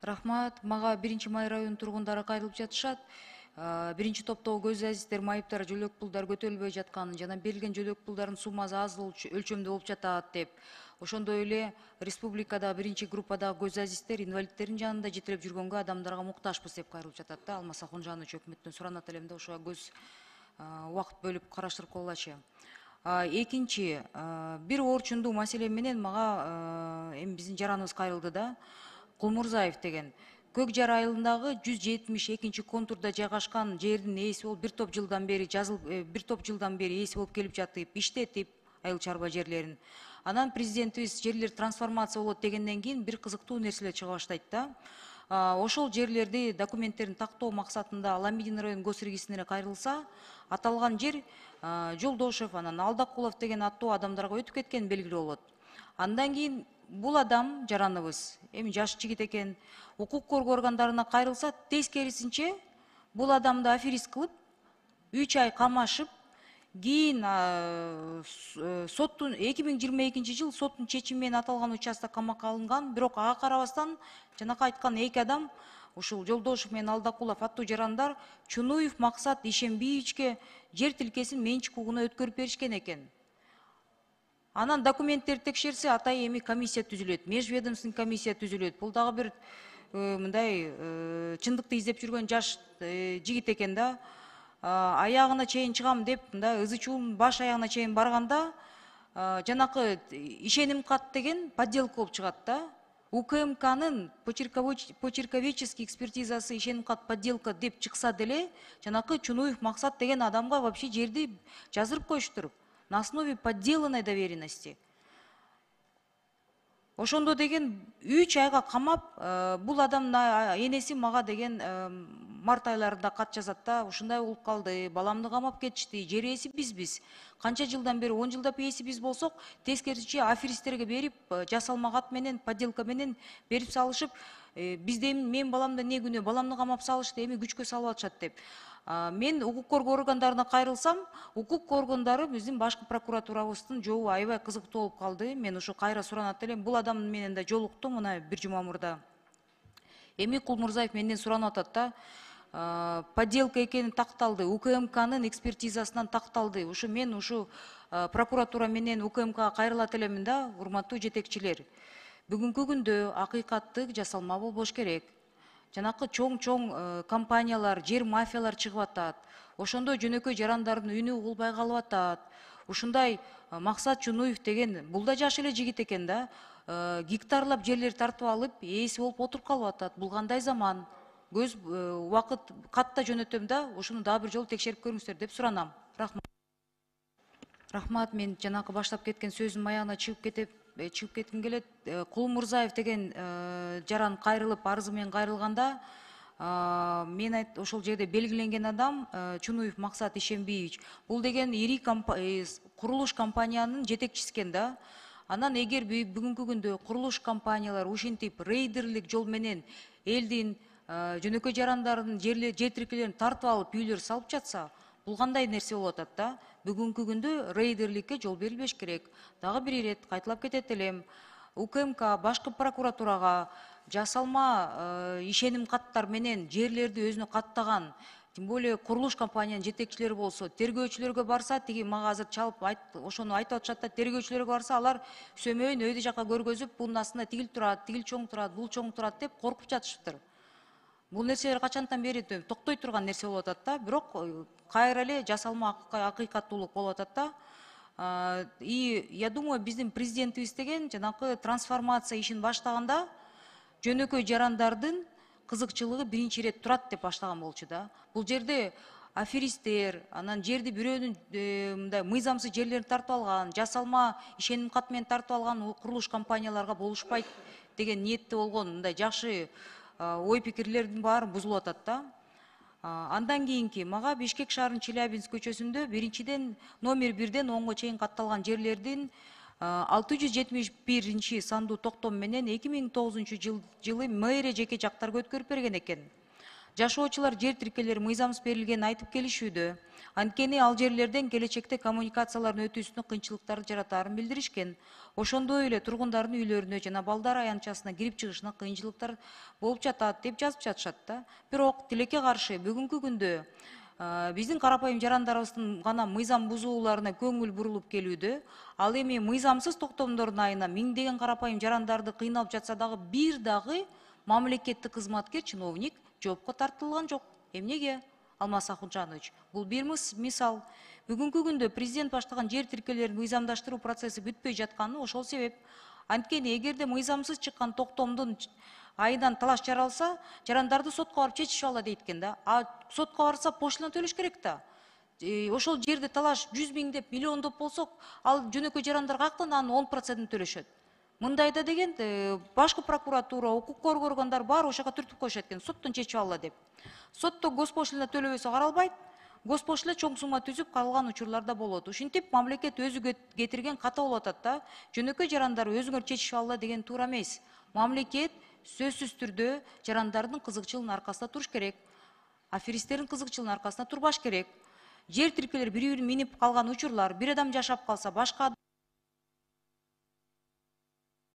Рахмат. Мага 1 май район тургундары кайрылып жатышат. Биринчи топтогу көз азиздер, майыптар, жөлөк пулдар көтөрүлбөй жатканын жана берилген жөлөк пулдардын суммасы аз өлчөмдө болуп жатат деп. Ошондой эле республикада биринчи группадагы көз азиздер инвалидтердин жанында жетелеп жүргөнгө адамдарга муктажбыз деп кайрылып жатат да. Алмаса Кунжанович өкмөттөн суранат элем да ошого көз убакыт бөлүп караштырып койгулачы. Экинчи, бир орчундуу маселе менен мага эми биздин жараныбыз кайрылды да. Кулмурзаев деген Көк Жар айылындагы 172 контурда жайгашкан жердин ээси болуп бир топ жылдан бери ээси болуп келип жатып, иштетип айыл чарба жерлерин. Анан президентибиз жерлер трансформация болот дегенден кийин бир кызыктуу нерселер чыга баштайт да. Ошол жерлерди документтерин тактоо максатында Аламидин район госрегистрине кайрылса, аталган жер Жолдошев, анан Алдакулов деген аттуу адамдарга өтүп кеткени белгилүү болот. Андан кийин бул адам жараныбыз, эми жаш жигит экен, укук коргоо органдарына кайрылса, тескерисинче бул адамды аферист кылып, 3 ай камашып, кийин соттун 2022 жыл соттун чечими менен аталган участок камакка алынган, бирок ага карабастан жанакы айткан эки адам, ушул Жолдошев менен Алдакулов аттуу жарандар Чунуев Максат Ишембиевичке жер тилкесин менчик укугуна өткөрүп беришкен экен. Анан документтерди текшерсе, атай эми комиссия түзүлөт, межведомственный комиссия түзүлөт. Бул дагы бир мындай чындыкты издеп жүргөн жаш жигит экен да. Аягына чейин чыгам деп, мындай ызы чуун баш аягына чейин барганда, жанакы ишеним кат деген подделка болуп чыгат да. УКМКнын почерковеческий экспертизасы ишеним кат подделка деп чыкса деле, жанакы Чунуев Максат деген адамга вообще жерди жаздырып коюштур на основе подделанной доверенности. Ошондо деген 3 айга камап, бул адамдын энеси мага деген март айларында кат жазат да, ушундай болуп калды, баламды камап кетишти, жер ээси бизбиз. Канча жылдан бери, 10 жылдап ээси биз болсок, тескерисинче аферисттерге берип, жасалма кат менен, подделка менен берип салышып, бизде мен баламда эмне күнөө, баламды камап салышты, эми күчкө салып атышат деп. Мен укук коргоо органдарына кайрылсам, укук органдары биздин башкы прокуратурабыздын жообу аябай кызыктуу болуп калды. Мен ушу кайра суранат элем. Бул адам менен да жолуктум мына бир жума мурда. Эми Кулмурзаев менден суранып атат да, подделка экени такталды, УКМКнын экспертизасынан такталды. Ушу мен ушу прокуратура менен УКМКга кайрылат элемин да, урматтуу жетекчилер. Бүгүнкү күндө акыйкаттык жасалма болбош керек. Жанакы чоң компаниялар, жер мафиялар чыгып атат. Ошондо жөнөкөй жарандардын үнү угулбай калып атат. Ушундай Максат Чунуев деген, бул да жаш эле жигит экен да, гектарлап жерлер тартып алып, ээси болуп отуруп калып атат. Бул кандай заман? Көз убакыт катта жөнөтөм да, ушуну дагы бир жолу текшерип көрүңүздөр деп суранам. Рахмат. Рахмат, мен жанакы баштап кеткен сөзүм аягына чыгып кетким келет. Кулмурзаев деген жаран кайрылып, арызы менен кайрылганда, мен ошол жерде белгиленген адам Чунуев Максат Ишембиевич. Бул деген ири курулуш компаниянын жетекчиси экен да. Анан эгер бүгүнкү күндө курулуш компаниялар ушинтип рейдерлик жол менен элдин жөнөкөй жарандардын жер тиркелерин тартып алып, үйлөр салып жатса, бул кандай нерсе болуп атат да? Бүгүнкү күндө рейдерликке жол берилбеш керек. Дагы бир ирет кайталап кетет элем. УКМК, башкы прокуратурага жасалма ишеним каттар менен жерлерди өзүнө каттаган, тем более курулуш компаниянын жетекчилери болсо, тергөөчүлөргө барса, тиги мага азыр чалып ошону айтып атышат да, тергөөчүлөргө барса, алар сөмөйүн өйдө жака көргөзүп, бунун астында тигил турат, тигил чоң турат, бул чоң турат деп коркуп жатышыптыр. Бул нерселер качантан бери токтой турган нерсе болуп атат да, бирок кайра эле жасалма акыйкаттуулук болуп атат да. И я думаю, биздин президентибиз деген жанакы трансформация ишин баштаганда жөнөкөй жарандардын кызыкчылыгы биринчи ирет турат деп баштаган болчу да. Бул жерде аферисттер, анан жерди бирөөнүн мындай мыйзамсыз жерлерин тартып алган, жасалма ишеним кат менен тартып алган курулуш компанияларга болушпайт деген ниетте болгон мындай жакшы ой пикирлердин баары бузулуп атат да. Андан кийинки мага Бишкек шаарынын Челябинск көчөсүндө биринчиден номер 1ден 10го чейин катталган жерлердин 671 сандуу токтом менен 2009 жылы мэрия жеке жактарга өткөрүп берген экен. Жашоочулар жер тиркеleri мыйзамсыз берилгенин айтып келишүүдө. Анткени ал жерлерден келечекте коммуникациялардын өтүүсүнө кыйынчылыктар жаратаарын билдиришкен. Ошондой эле тургундардын үйлөрүнө жана балдар аянтчасына кирип чыгышына кыйынчылыктар болуп жатат деп жазып жатышат да. Бирок тилекке каршы бүгүнкү күндө биздин карапайым жарандарыбыздын гана мыйзам бузууларына көңүл бурулуп келүүдө. Ал эми мыйзамсыз токтомдордун айына миңдеген карапайым жарандарды кыйналып жатса дагы бир дагы мамлекеттик кызматкер, чиновник жоопко тартылган жок. Эмнеге? Алмаз Ахунжанович, бул бир мисал. Бүгүнкү күндө президент баштаган жер тиркеелерин мыйзамдаштыруу процесси бүтпөй жатканы ошол себеп. Анткени эгерде мыйзамсыз чыккан токтомдун айынан талаш жаралса, жарандарды сотко барып чечишип алат дейт экен да. А сотко барса пошлина төлөш керек да. Ошол жерде талаш 100 миң деп, миллиондоп болсо, ал жөнөкөй жарандар каяктан анын 10% төлөшөт. Мындайда деген башкы прокуратура, укук коргоо органдары баары ошого түртүп коюшат экен, соттон чечип алла деп. Сотто госпошлина төлөбөсө каралбайт, госпошлина чоң сумма түзүп калган учурлар да болот. Ушинтип мамлекет өзү кетирген ката болуп атат да. Жөнөкөй жарандар өзүңөр чечип алла деген туура эмес. Мамлекет сөзсүз түрдө жарандардын кызыкчылыгынын аркасында туруш керек. Аферисттердин кызыкчылыгынын аркасында турбаш керек. Жер тиркелери бири-бирин минип калган учурлар, бир адам жашап калса, башка